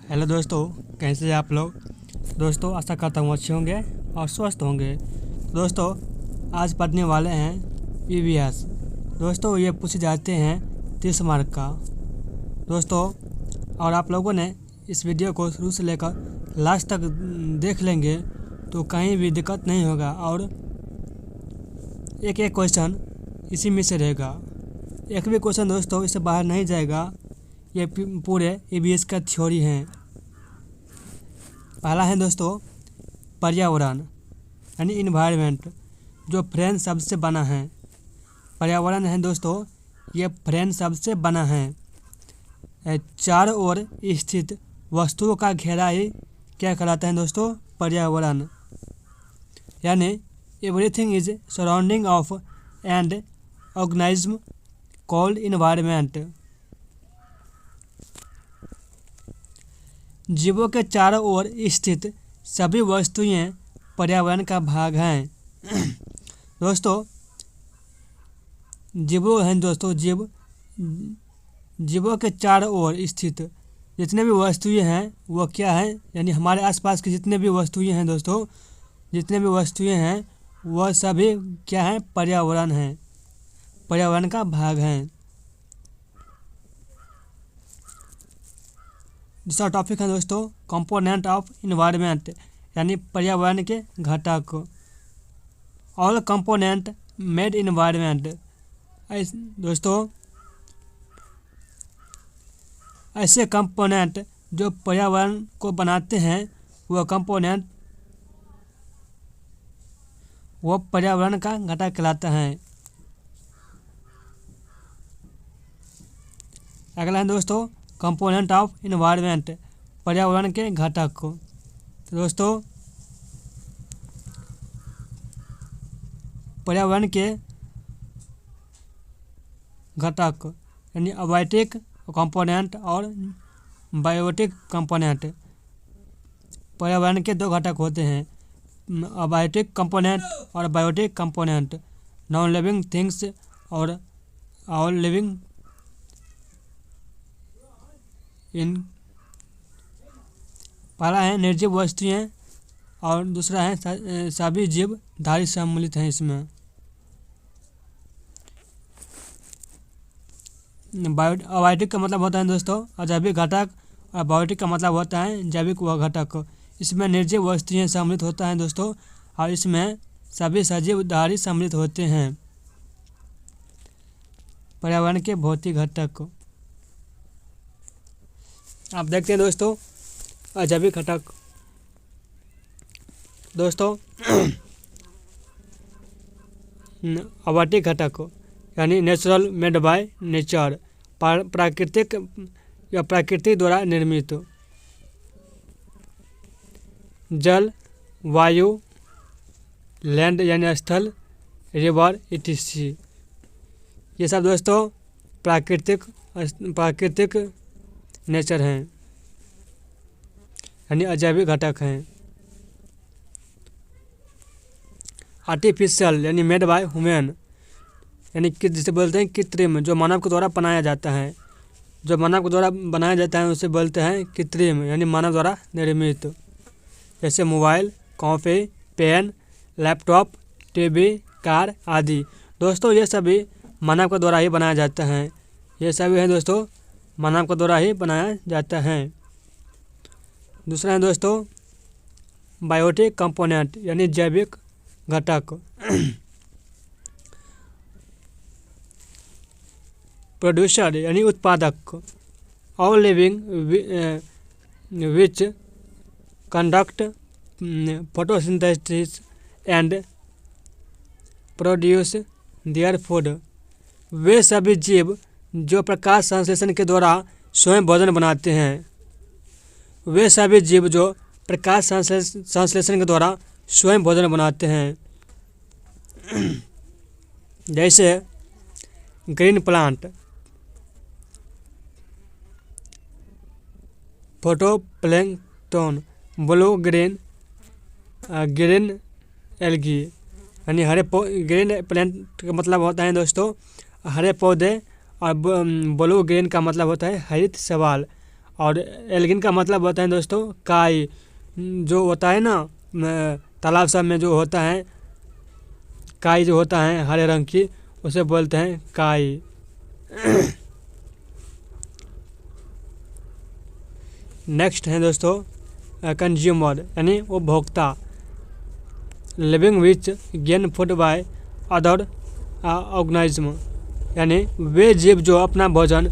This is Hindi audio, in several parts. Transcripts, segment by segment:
हेलो दोस्तों, कैसे हैं आप लोग। दोस्तों आशा करता हूँ अच्छे होंगे और स्वस्थ होंगे। दोस्तों आज पढ़ने वाले हैं ईवीएस। दोस्तों ये पूछे जाते हैं 30 मार्क का। दोस्तों और आप लोगों ने इस वीडियो को शुरू से लेकर लास्ट तक देख लेंगे तो कहीं भी दिक्कत नहीं होगा और एक एक क्वेश्चन इसी में से रहेगा। एक भी क्वेश्चन दोस्तों इससे बाहर नहीं जाएगा। ये पूरे ईवीएस का थ्योरी है। पहला है दोस्तों पर्यावरण यानी इन्वायरमेंट, जो फ्रेंड शब्द से बना है। पर्यावरण है दोस्तों, ये फ्रेंड शब्द से बना है। चारों ओर स्थित वस्तुओं का घेरा ही क्या कहलाता है दोस्तों, पर्यावरण। यानी everything is surrounding of and organism called environment. जीवों के चारों ओर स्थित सभी वस्तुएं पर्यावरण का भाग हैं। दोस्तों जीवों हैं दोस्तों, जीवों के चारों ओर स्थित जितने भी वस्तुएं हैं वो क्या हैं, यानी हमारे आसपास की जितने भी वस्तुएं हैं दोस्तों, जितने भी वस्तुएं हैं वह सभी क्या हैं, पर्यावरण हैं, पर्यावरण का भाग हैं। दूसरा टॉपिक है दोस्तों कंपोनेंट ऑफ इन्वायरमेंट, यानी पर्यावरण के घटक। All component made environment. दोस्तों ऐसे कंपोनेंट जो पर्यावरण को बनाते हैं वह कंपोनेंट वो पर्यावरण का घटक कहलाता है। अगला है दोस्तों कंपोनेंट ऑफ इन्वायरमेंट, पर्यावरण के घटक। तो दोस्तों पर्यावरण के घटक यानी अबायोटिक कंपोनेंट और बायोटिक कंपोनेंट। पर्यावरण के दो घटक होते हैं, अबायोटिक कंपोनेंट और biotic component. Non living things और लिविंग इन। पहला है निर्जीव वस्तुएं और दूसरा है सभी जीव धारी सम्मिलित हैं इसमें। अबायोटिक का मतलब होता है दोस्तों अजैविक घटक और बायोटिक का मतलब होता है जैविक वह घटक। इसमें निर्जीव वस्तुएं सम्मिलित होता है दोस्तों और इसमें सभी सजीव धारी सम्मिलित होते हैं। पर्यावरण के भौतिक घटक आप देखते हैं दोस्तों अजैविक घटक। दोस्तों अबायोटिक घटक यानी नेचुरल मेड बाय नेचर, प्राकृतिक या प्रकृति द्वारा निर्मित। जल, वायु, लैंड यानी स्थल, रिवर इटीसी, ये सब दोस्तों प्राकृतिक नेचर हैं यानी अजैविक घटक हैं। आर्टिफिशियल यानी मेड बाय ह्यूमन, यानी कि जिसे बोलते हैं कृत्रिम, जो मानव के द्वारा बनाया जाता है। जो मानव के द्वारा बनाया जाता है उसे बोलते हैं कृत्रिम यानी मानव द्वारा निर्मित। जैसे mobile, copy, pen, laptop, TV, car आदि। दोस्तों ये सभी मानव के द्वारा ही बनाया जाता है। ये सभी है दोस्तों मानव के द्वारा ही बनाया जाता है। दूसरा है दोस्तों बायोटिक कंपोनेंट यानी जैविक घटक। प्रोड्यूसर यानी उत्पादक। All living which conduct photosynthesis and produce their food. वे सभी जीव जो प्रकाश संश्लेषण के द्वारा स्वयं भोजन बनाते हैं। वे सभी जीव जो प्रकाश संश्लेषण के द्वारा स्वयं भोजन बनाते हैं। जैसे green plant, phytoplankton, blue green algae यानी हरे ग्रीन प्लांट का मतलब होता है दोस्तों हरे पौधे और ब्लू ग्रीन का मतलब होता है हरित शैवाल। और एल्गिन का मतलब होता है दोस्तों काई, जो होता है ना तालाब सब में जो होता है काई, जो होता है हरे रंग की, उसे बोलते हैं काई। नेक्स्ट है दोस्तों कंज्यूमर यानी उपभोक्ता, living which gain food by other organism, यानी वे जीव जो अपना भोजन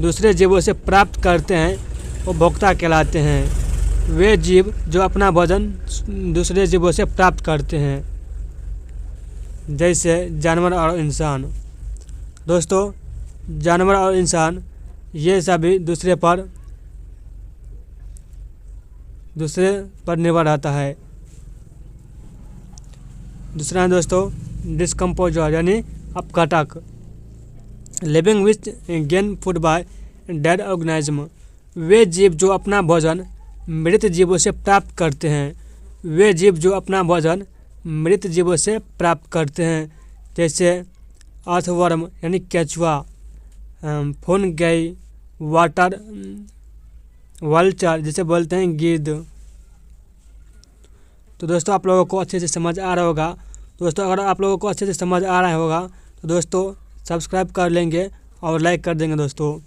दूसरे जीवों से प्राप्त करते हैं उपभोक्ता कहलाते हैं। वे जीव जो अपना भोजन दूसरे जीवों से प्राप्त करते हैं, जैसे जानवर और इंसान। दोस्तों जानवर और इंसान ये सभी दूसरे पर निर्भर रहता है। दूसरा है दोस्तों डिस्कम्पोजर यानी अपघटक, living which gain food by dead organism, वे जीव जो अपना भोजन मृत जीवों से प्राप्त करते हैं। वे जीव जो अपना भोजन मृत जीवों से प्राप्त करते हैं, जैसे अर्थवर्म यानी केचुआ, फुनगई, वाटर वल्चर जिसे बोलते हैं गिद्ध। तो दोस्तों आप लोगों को अच्छे से समझ आ रहा होगा। दोस्तों अगर आप लोगों को अच्छे से समझ आ रहा होगा तो दोस्तों सब्सक्राइब कर लेंगे और लाइक कर देंगे। दोस्तों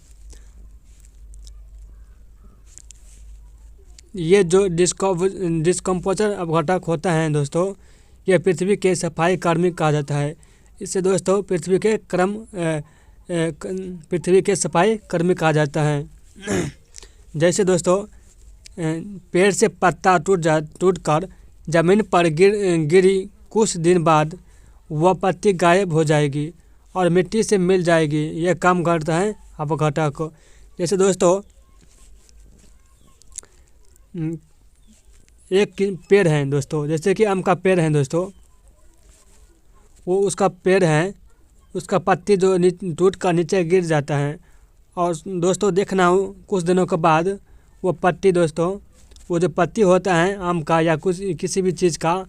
ये जो डिस्कम्पोजर अपघटक होता है दोस्तों, ये पृथ्वी के सफाई कर्मी कहा जाता है। इससे दोस्तों पृथ्वी के सफाई कर्मी कहा जाता है। जैसे दोस्तों पेड़ से पत्ता टूटकर ज़मीन पर गिरी, कुछ दिन बाद वह पत्ती गायब हो जाएगी और मिट्टी से मिल जाएगी। यह काम करता है अपघटक। जैसे दोस्तों एक पेड़ है दोस्तों, जैसे कि आम का पेड़ है दोस्तों, वो उसका पेड़ है, उसका पत्ती जो टूट कर नीचे गिर जाता है और दोस्तों देखना हो कुछ दिनों के बाद वो पत्ती दोस्तों, वो जो पत्ती होता है आम का या कुछ किसी भी चीज़ का,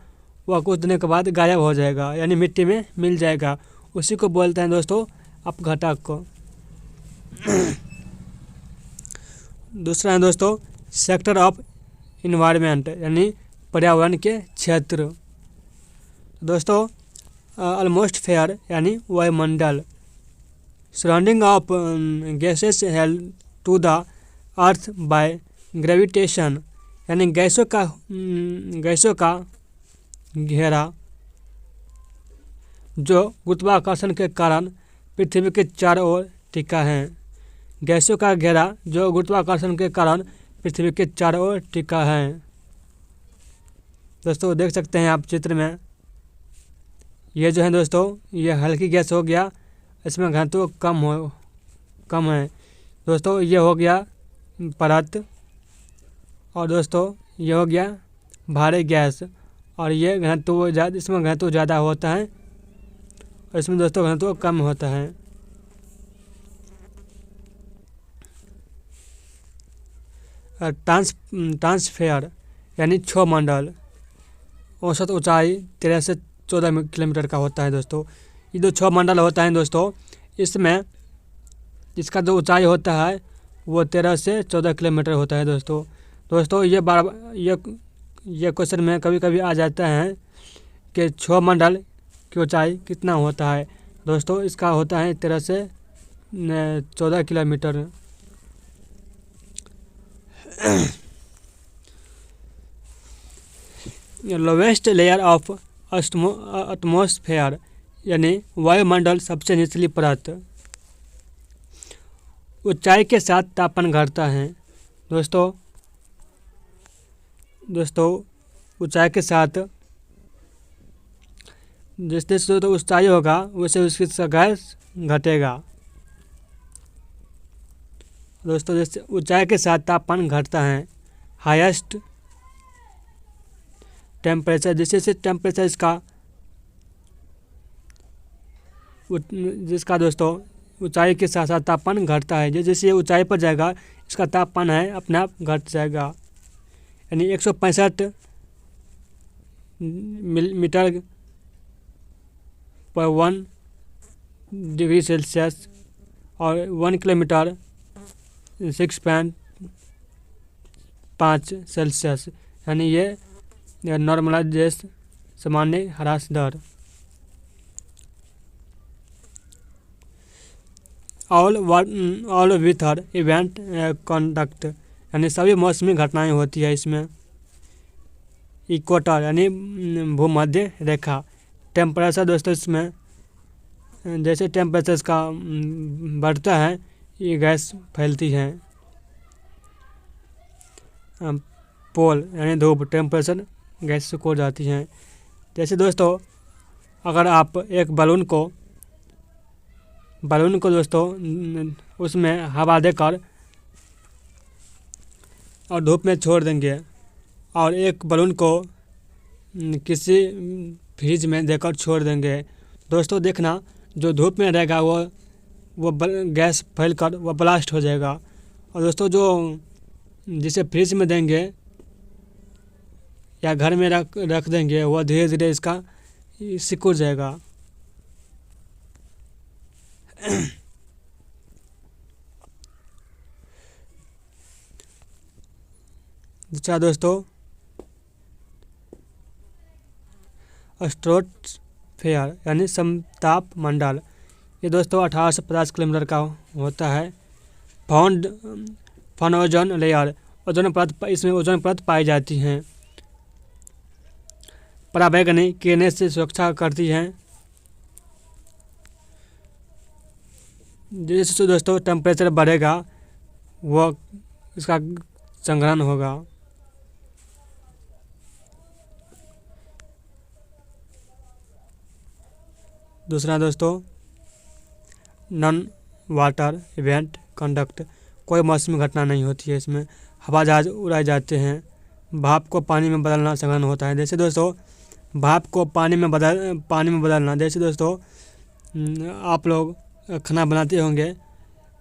वह कुछ दिनों के बाद गायब हो जाएगा यानी मिट्टी में मिल जाएगा। उसी को बोलते हैं दोस्तों अपघटक को। दूसरा है दोस्तों सेक्टर ऑफ इन्वायरमेंट यानी पर्यावरण के क्षेत्र। दोस्तों ऑलमोस्ट फेयर यानी वायुमंडल, surrounding of gases held to the earth by gravitation, यानी गैसों का घेरा जो गुरुत्वाकर्षण के कारण पृथ्वी के चारों ओर टिका है। गैसों का घेरा जो गुरुत्वाकर्षण के कारण पृथ्वी के चारों ओर टिका है। दोस्तों देख सकते हैं आप चित्र में, ये जो है दोस्तों ये हल्की गैस हो गया, इसमें घनत्व कम है। दोस्तों ये हो गया परत, और दोस्तों ये हो गया भारी गैस, और ये इसमें घनत्व ज़्यादा होता है और इसमें दोस्तों घनत्व कम होता है। ट्रांसफेयर यानी क्षोमंडल, औसत ऊंचाई 13 से 14 किलोमीटर का होता है। दोस्तों ये जो क्षोमंडल होता है दोस्तों, इसमें इसका जो ऊंचाई होता है वो 13 से 14 किलोमीटर होता है। दोस्तों ये क्वेश्चन में कभी कभी आ जाता है कि क्षोमंडल की ऊंचाई कितना होता है। दोस्तों इसका होता है 13 से 14 kilometre. Lowest layer of atmosphere यानी वायुमंडल, सबसे निचली परत। ऊंचाई के साथ तापमान घटता है। दोस्तों ऊंचाई के साथ जैसे तो ऊंचाई होगा वैसे उसकी गैस घटेगा। दोस्तों जैसे ऊंचाई के साथ तापमान घटता है। हाईएस्ट टेम्परेचर, जैसे टेम्परेचर जिसका दोस्तों ऊंचाई के साथ साथ तापमान घटता है। जैसे ये ऊंचाई पर जाएगा इसका तापमान है अपने आप घट जाएगा, यानी 165 मीटर पर 1 डिग्री सेल्सियस और 1 किलोमीटर 5°C, यानी ये नॉर्मलाइजेशन सामान्य ह्रास दर। ऑल वेदर इवेंट कंडक्ट, यानी सभी मौसमी घटनाएं होती है इसमें। इक्वेटर यानी भूमध्य रेखा। टेम्परेचर दोस्तों इसमें जैसे टेम्परेचर इसका बढ़ता है ये गैस फैलती है। पोल यानी धूप, टेम्परेचर गैस से खो जाती है। जैसे दोस्तों अगर आप एक बलून को दोस्तों उसमें हवा देकर और धूप में छोड़ देंगे और एक बलून को किसी फ्रिज में देकर छोड़ देंगे, दोस्तों देखना जो धूप में रहेगा वो गैस फैलकर वो ब्लास्ट हो जाएगा। और दोस्तों जो जिसे फ्रिज में देंगे या घर में रख देंगे वो धीरे धीरे इसका सिकुड़ जाएगा। दूसरा दोस्तों स्ट्रेटोस्फेयर यानी समताप मंडल। ये दोस्तों 1850 किलोमीटर का होता है। फन ओजोन लेयर, ओजोन परत, इसमें ओजोन परत पाई जाती हैं। पराबैंगनी किरणें से सुरक्षा करती हैं। जैसे दोस्तों टेम्परेचर बढ़ेगा वो इसका संग्रहण होगा। दूसरा दोस्तों नॉन वाटर इवेंट कंडक्ट, कोई मौसमी घटना नहीं होती है इसमें। हवा जहाज उड़ाए जाते हैं। भाप को पानी में बदलना संग्रहण होता है। जैसे दोस्तों भाप को पानी में बदलना, जैसे दोस्तों आप लोग खाना बनाते होंगे,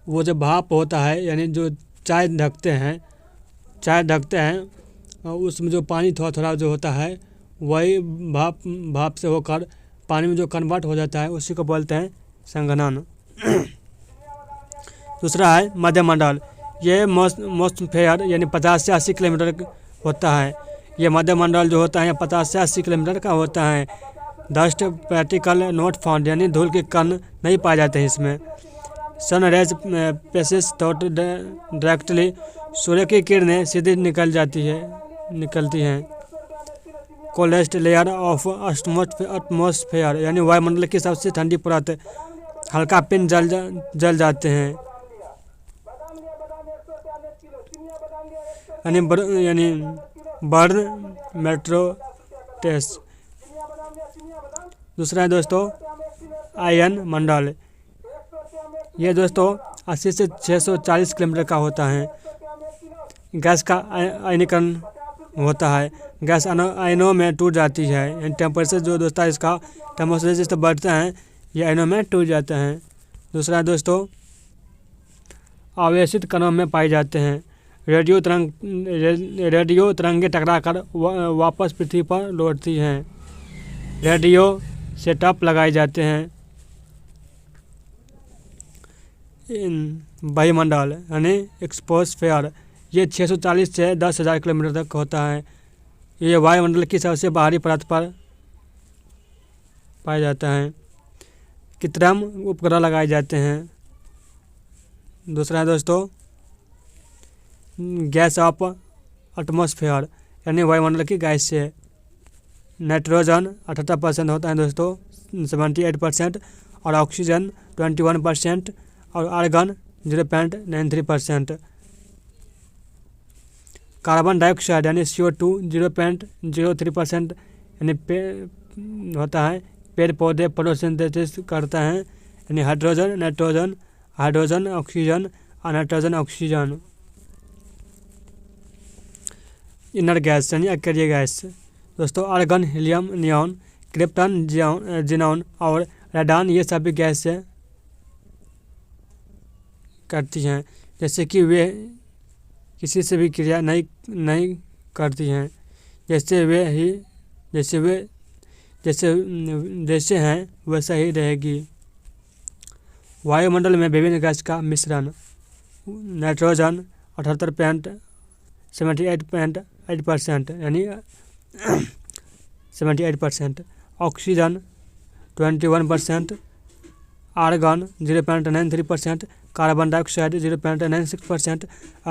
वो जो भाप होता है यानी जो चाय ढकते हैं और उसमें जो पानी थोड़ा थोड़ा जो होता है वही भाप से होकर पानी में जो कन्वर्ट हो जाता है उसी को बोलते हैं संघनन। दूसरा है मध्यमंडल। ये मॉस्फेयर यानी 50 से 80 किलोमीटर होता है। ये मध्यमंडल जो होता है 50 से 80 किलोमीटर का होता है। डस्ट पार्टिकल नॉट फाउंड, यानी धूल के कण नहीं पाए जाते हैं इसमें। Sun rays passes through directly, सूर्य की किरणें सीधी निकलती हैं। कोल्डेस्ट लेयर ऑफ एटमॉस्फेयर, यानी वायुमंडल की सबसे ठंडी परत, हल्का पिन जल जाते हैं, यानी बर्न मेट्रो टेस्ट। दूसरा है दोस्तों आयन मंडल। ये दोस्तों 80 से 640 किलोमीटर का होता है। गैस का आयनीकरण होता है। गैस आयनों में टूट जाती है। टेम्परेचर जो दोस्तों इसका टेम्परेचर जिस बढ़ता है ये आयनों में टूट जाता है। दूसरा दोस्तों आवेशित कणों में पाए जाते हैं। रेडियो तरंगें टकराकर वापस पृथ्वी पर लौटती हैं। रेडियो सेटअप लगाए जाते हैं। वायुमंडल यानी एक्सपोस्फेयर, ये 640 से 10,000 किलोमीटर तक होता है। ये वायुमंडल की सबसे बाहरी परत पर पाया जाता है। कृत्रिम उपग्रह लगाए जाते हैं। दूसरा है दोस्तों गैस ऑफ एटमॉस्फेयर, यानी वायुमंडल की गैस से। नाइट्रोजन 78% होता है दोस्तों, 78%, और ऑक्सीजन 21% और आर्गन 0.93%। कार्बन डाइऑक्साइड यानी CO2 0.03%, यानी होता है। पेड़ पौधे फोटोसिंथेसिस करता है, यानी हाइड्रोजन ऑक्सीजन और नाइट्रोजन ऑक्सीजन। इनर गैस यानी अकेरिय गैस दोस्तों argon, helium, neon, krypton, xenon और रेडान, ये सभी गैस से करती हैं। जैसे कि वे किसी से भी क्रिया नहीं करती हैं। जैसे हैं वैसा ही रहेगी। वायुमंडल में विभिन्न गैस का मिश्रण। नाइट्रोजन 78% 78.8% यानी 78%, oxygen 21%, argon 0.93%, carbon dioxide 0.96%,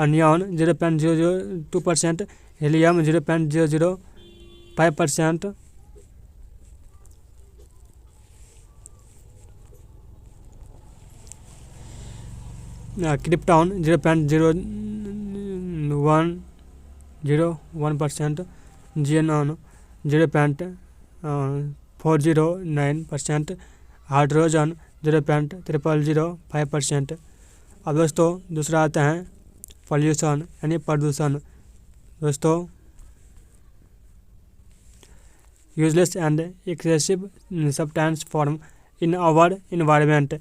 neon 0.002%, helium 0.005%, krypton 0.01%, xenon 0.409%, hydrogen 0.0005%। अब दोस्तों दूसरा आता है पॉल्यूशन यानी प्रदूषण। दोस्तों useless and excessive substance form in our environment,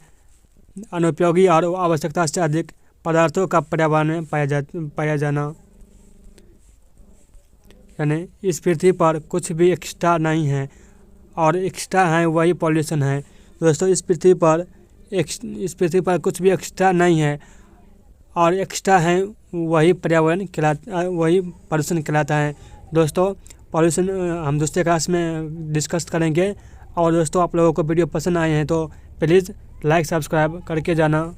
अनुपयोगी और आवश्यकता से अधिक पदार्थों का पर्यावरण में पाया जाना, यानी इस पृथ्वी पर कुछ भी एक्स्ट्रा नहीं है और एक्स्ट्रा है वही पॉल्यूशन है। दोस्तों इस पृथ्वी पर कुछ भी एक्स्ट्रा नहीं है और एक्स्ट्रा है वही वही प्रदूषण कहलाता है। दोस्तों पॉल्यूशन हम दूसरे क्लास में डिस्कस करेंगे। और दोस्तों आप लोगों को वीडियो पसंद आए हैं तो प्लीज़ लाइक सब्सक्राइब करके जाना।